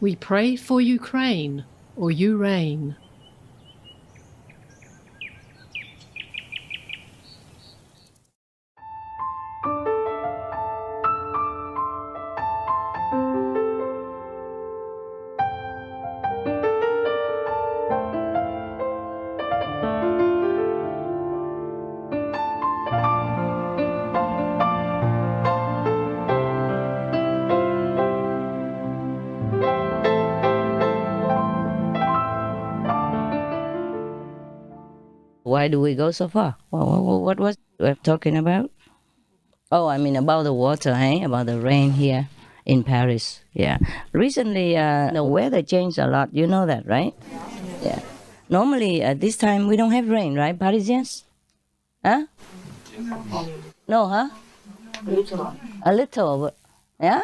We pray for Ukraine, or you reign. Why do we go so far? What was we talking about? Oh, I mean about the water, eh? About the rain here in Paris. Yeah. Recently, the weather changed a lot. You know that, right? Yeah. Normally, at this time, we don't have rain, right, Parisians? Huh? No, huh? A little, but yeah?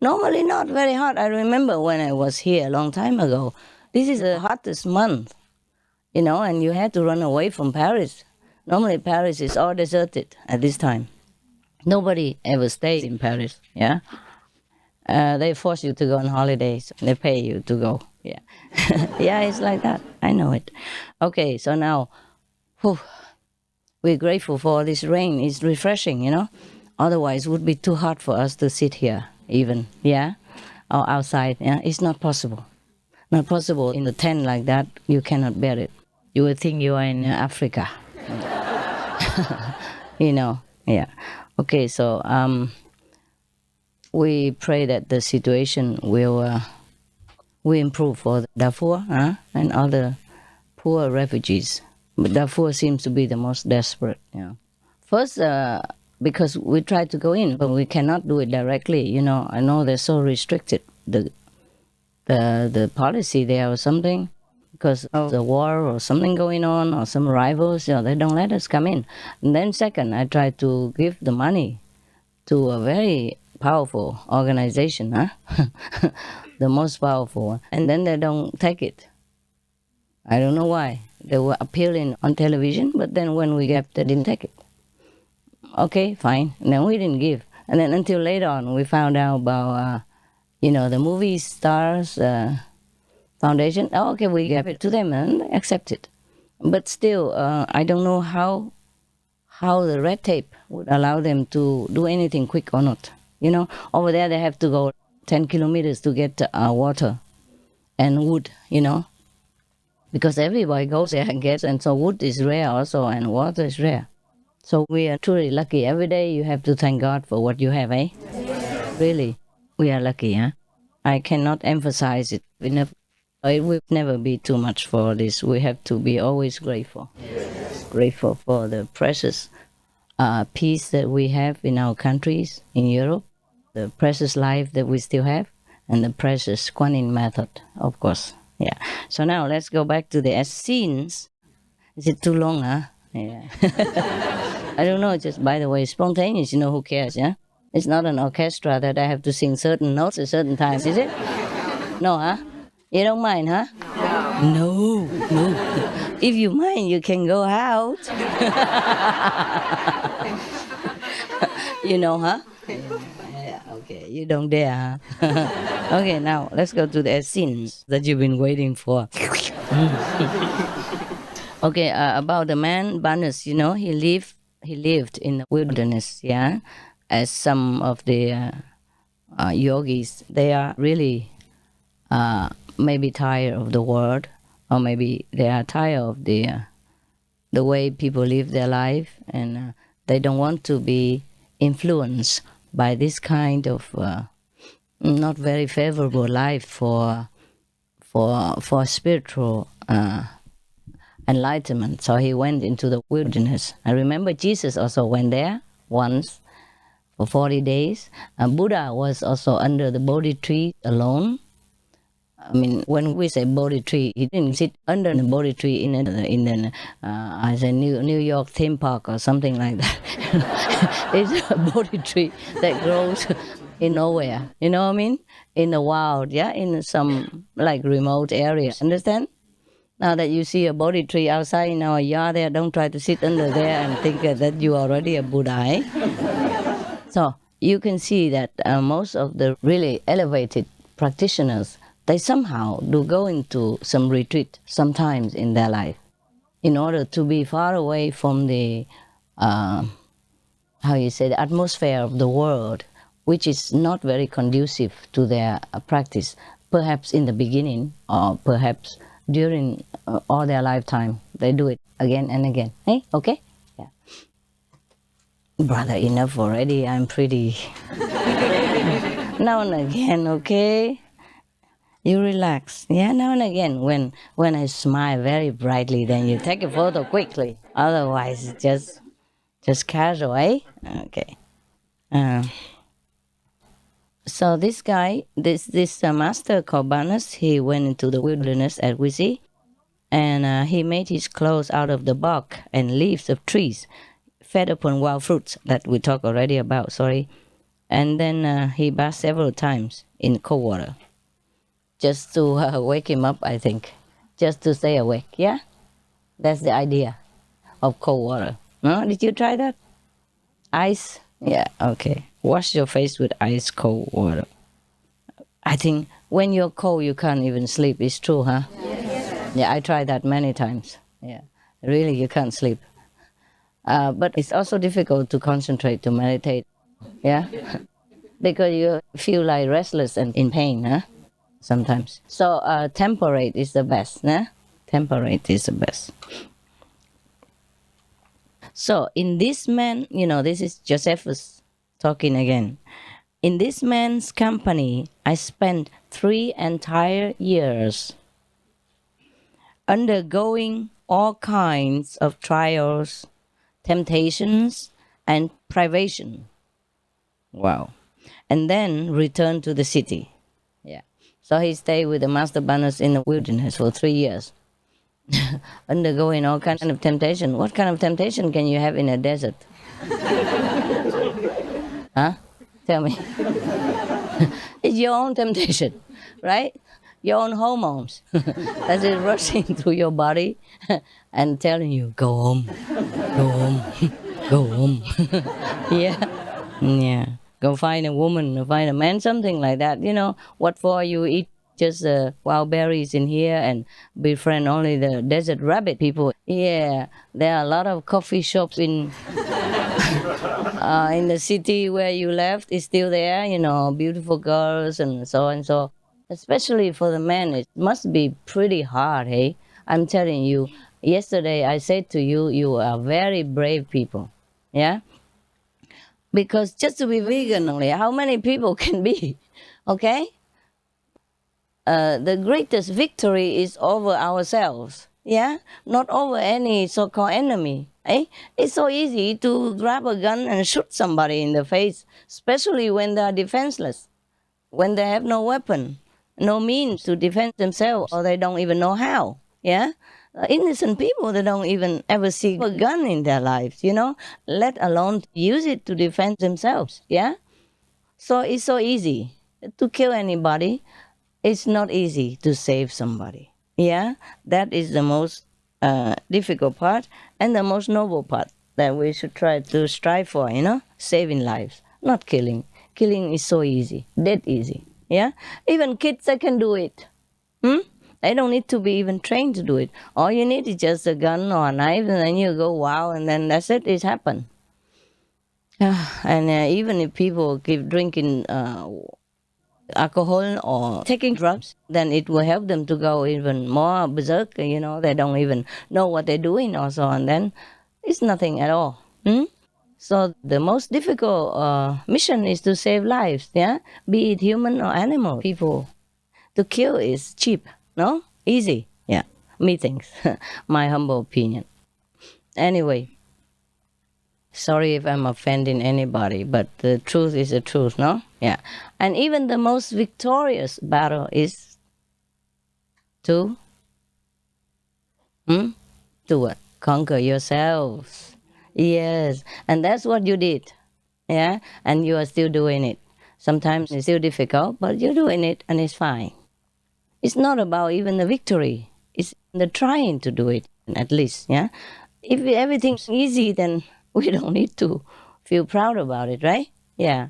Normally not very hot. I remember when I was here a long time ago. This is the hottest month, and you had to run away from Paris. Normally, Paris is all deserted at this time. Nobody ever stays in Paris, yeah? They force you to go on holidays. They pay you to go, yeah. Yeah, it's like that. I know it. Okay, so now, whew, we're grateful for this rain. It's refreshing. Otherwise, it would be too hot for us to sit here, even, yeah? Or outside, yeah? It's not possible. Not possible in a tent like that. You cannot bear it. You would think you are in Africa. Yeah. Okay, so we pray that the situation will improve for Darfur and other poor refugees. But Darfur seems to be the most desperate. First, because we tried to go in, but we cannot do it directly. I know they're so restricted, the policy there or something, because of the war or something going on or some rivals. They don't let us come in. And then second, I tried to give the money to a very powerful organization, the most powerful one, and then they don't take it. I don't know why. They were appealing on television, but then when we gave, they didn't take it. Okay, fine. And then we didn't give. And then until later on, we found out about, the movie stars foundation. Oh, okay, we gave it to them and they accept it. But still, I don't know how the red tape would allow them to do anything quick or not. Over there they have to go 10 kilometers to get water and wood, because everybody goes there and gets, and so wood is rare also and water is rare. So we are truly lucky. Every day you have to thank God for what you have, eh? Really, we are lucky, huh? I cannot emphasize it enough. It will never be too much for this. We have to be always grateful. Grateful for the precious peace that we have in our countries, in Europe, the precious life that we still have, and the precious Kuan method, of course. Yeah. So now let's go back to the Essenes. Is it too long, huh? Yeah. I don't know, just by the way, spontaneous, who cares, yeah? It's not an orchestra that I have to sing certain notes at certain times, is it? No, huh? You don't mind, huh? No. If you mind, you can go out. Huh? Yeah, okay, you don't dare, huh? Okay, now let's go to the Essenes that you've been waiting for. Okay, about the man Banus, he lived in the wilderness, yeah, as some of the yogis. They are really maybe tired of the world, or maybe they are tired of the way people live their life, and they don't want to be influenced by this kind of not very favorable life for spiritual enlightenment. So he went into the wilderness. I remember Jesus also went there once for 40 days. Buddha was also under the Bodhi tree alone. I mean, when we say Bodhi tree, he didn't sit under the Bodhi tree in the as a New York theme park or something like that. It's a Bodhi tree that grows in nowhere. You know what I mean? In the wild, yeah, in some like remote area. Understand? Now that you see a Bodhi tree outside in our yard there, don't try to sit under there and think that you are already a Buddha. Eh? So you can see that most of the really elevated practitioners, they somehow do go into some retreat sometimes in their life in order to be far away from the uh, how you say, the atmosphere of the world, which is not very conducive to their practice. Perhaps in the beginning, or perhaps during all their lifetime, they do it again and again. Hey, okay? Yeah. Brother, enough already. I'm pretty. Now and again, okay? You relax. Yeah, now and again. When I smile very brightly, then you take a photo quickly. Otherwise, it's just casual, eh? Okay. Uh, So this guy, this master called Banas, he went into the wilderness at Wisi, and he made his clothes out of the bark and leaves of trees, fed upon wild fruits that we talked already about. Sorry, and then he bathed several times in cold water, just to wake him up. I think, just to stay awake. Yeah, that's the idea of cold water. No, did you try that? Ice? Yeah. Okay. Wash your face with ice cold water. I think when you're cold, you can't even sleep. It's true, huh? Yeah, I tried that many times. Yeah, really, you can't sleep. But it's also difficult to concentrate, to meditate. Yeah, because you feel like restless and in pain, huh? Sometimes. So temperate is the best, huh? Temperate is the best. So in this man, this is Josephus talking again. In this man's company, I spent 3 entire years undergoing all kinds of trials, temptations, and privation. Wow. And then returned to the city. Yeah. So he stayed with the master Banas in the wilderness for 3 years, undergoing all kinds of temptation. What kind of temptation can you have in a desert? Huh? Tell me. It's your own temptation, right? Your own hormones as it's rushing through your body and telling you, go home, go home, go home. Yeah, yeah. Go find a woman, find a man, something like that. What for you eat just wild berries in here and befriend only the desert rabbit people. Yeah, there are a lot of coffee shops in the city where you left is still there, beautiful girls and so and so. Especially for the men, it must be pretty hard, hey? I'm telling you, yesterday I said to you, you are very brave people, yeah? Because just to be vegan only, how many people can be, okay? The greatest victory is over ourselves, yeah, not over any so-called enemy. Eh? It's so easy to grab a gun and shoot somebody in the face, especially when they are defenseless, when they have no weapon, no means to defend themselves, or they don't even know how. Yeah, innocent people, they don't even ever see a gun in their lives, let alone use it to defend themselves. Yeah, so it's so easy to kill anybody. It's not easy to save somebody. Yeah, that is the most difficult part and the most noble part that we should try to strive for, saving lives, not killing. Killing is so easy, dead easy. Yeah, even kids, they can do it. They don't need to be even trained to do it. All you need is just a gun or a knife, and then you go, wow, and then that's it, it's happened. And even if people keep drinking alcohol or taking drugs, then it will help them to go even more berserk. They don't even know what they're doing or so, and then it's nothing at all. So the most difficult mission is to save lives, yeah, be it human or animal. People to kill is cheap, no, easy, yeah. Me thinks, my humble opinion. Anyway, sorry if I'm offending anybody, but the truth is the truth, no? Yeah. And even the most victorious battle is to, to what? Conquer yourselves. Yes. And that's what you did. Yeah. And you are still doing it. Sometimes it's still difficult, but you're doing it and it's fine. It's not about even the victory. It's the trying to do it, at least, yeah? If everything's easy, then we don't need to feel proud about it, right? Yeah.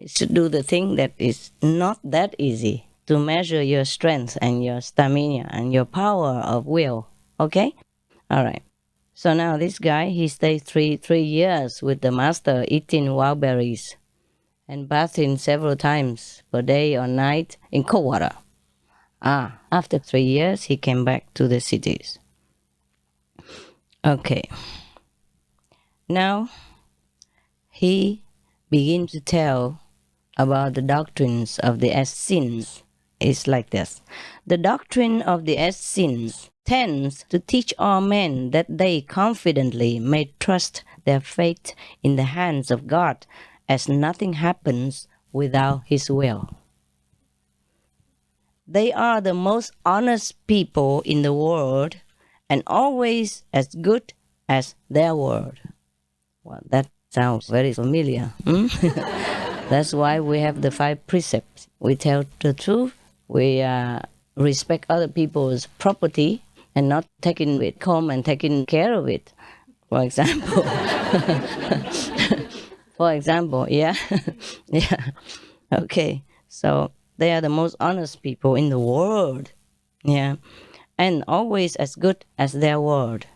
is to do the thing that is not that easy, to measure your strength and your stamina and your power of will. Okay? All right. So now this guy, he stayed three years with the master, eating wild berries and bathing several times per day or night in cold water. After 3 years, he came back to the cities. Okay. Now he began to tell about the doctrines of the Essenes. It's like this. The doctrine of the Essenes tends to teach all men that they confidently may trust their fate in the hands of God, as nothing happens without His will. They are the most honest people in the world and always as good as their word. Well, that sounds very familiar. That's why we have the 5 precepts. We tell the truth, we respect other people's property and not taking it home and taking care of it, for example. For example, yeah. Yeah. Okay. So they are the most honest people in the world. Yeah. And always as good as their word.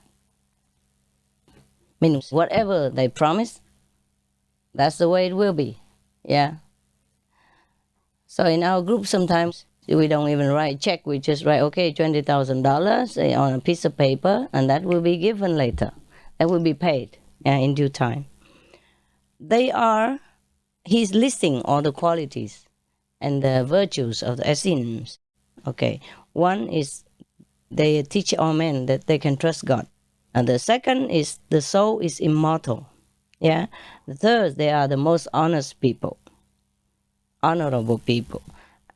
Means whatever they promise, that's the way it will be. Yeah. So in our group, sometimes we don't even write check. We just write, okay, $20,000 on a piece of paper, and that will be given later. That will be paid in due time. He's listing all the qualities and the virtues of the Essenes. Okay. One is they teach all men that they can trust God. And the second is the soul is immortal. Yeah. The third, they are the most honest people, honorable people.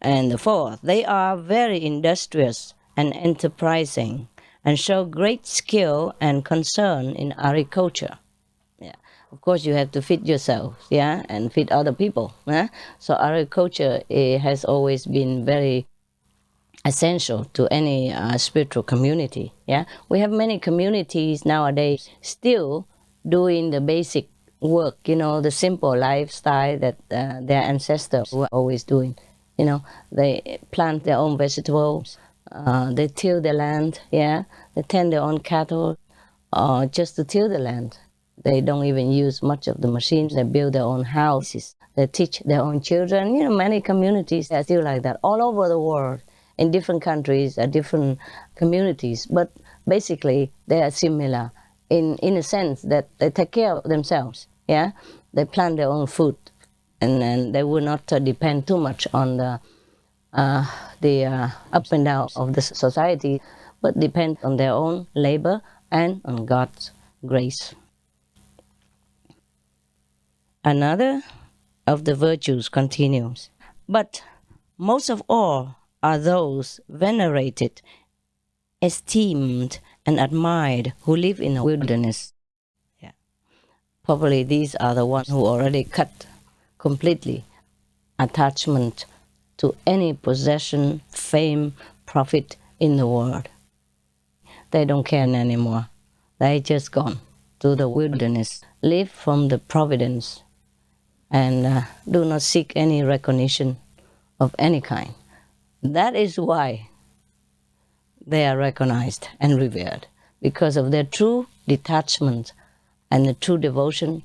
And the fourth, they are very industrious and enterprising and show great skill and concern in agriculture. Yeah. Of course, you have to feed yourself, yeah, and feed other people. Yeah? So agriculture has always been very essential to any spiritual community. Yeah, we have many communities nowadays still doing the basic work. The simple lifestyle that their ancestors were always doing. They plant their own vegetables. They till the land. Yeah, they tend their own cattle, just to till the land. They don't even use much of the machines. They build their own houses. They teach their own children. Many communities are still like that all over the world, in different countries, different communities. But basically, they are similar in a sense that they take care of themselves. Yeah, they plant their own food, and they will not depend too much on the ups and downs of the society, but depend on their own labor and on God's grace. Another of the virtues continues, but most of all are those venerated, esteemed, and admired who live in a wilderness. Yeah. Probably these are the ones who already cut completely attachment to any possession, fame, profit in the world. They don't care anymore. They just gone to the wilderness, live from the providence, and do not seek any recognition of any kind. That is why they are recognized and revered, because of their true detachment and the true devotion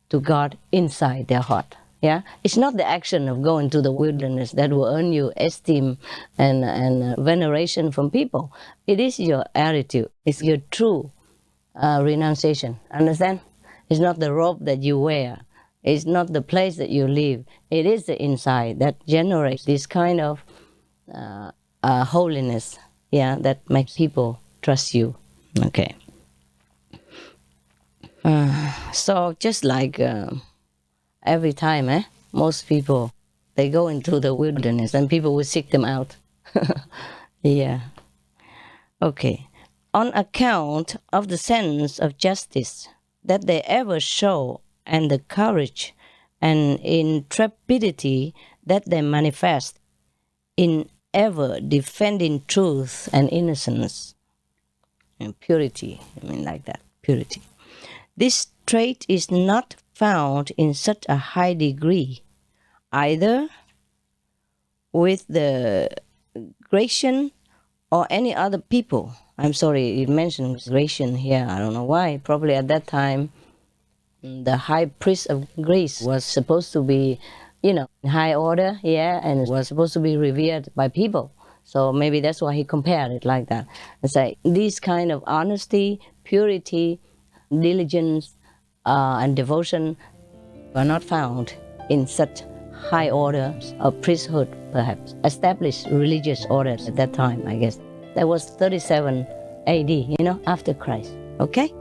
to God inside their heart. Yeah, it's not the action of going to the wilderness that will earn you esteem and veneration from people. It is your attitude. It's your true renunciation. Understand? It's not the robe that you wear. It's not the place that you live. It is the inside that generates this kind of holiness. Yeah, that makes people trust you. Okay. So just like every time, most people, they go into the wilderness and people will seek them out. Yeah. Okay. On account of the sense of justice that they ever show and the courage and intrepidity that they manifest in ever defending truth and innocence and purity, like that, purity. This trait is not found in such a high degree either with the Grecian or any other people. I'm sorry, it mentions Grecian here. I don't know why. Probably at that time, the high priest of Greece was supposed to be, high order, yeah, and was supposed to be revered by people. So maybe that's why he compared it like that. It's like this kind of honesty, purity, diligence, and devotion were not found in such high orders of priesthood, perhaps established religious orders at that time. I guess that was 37 AD, after Christ. Okay.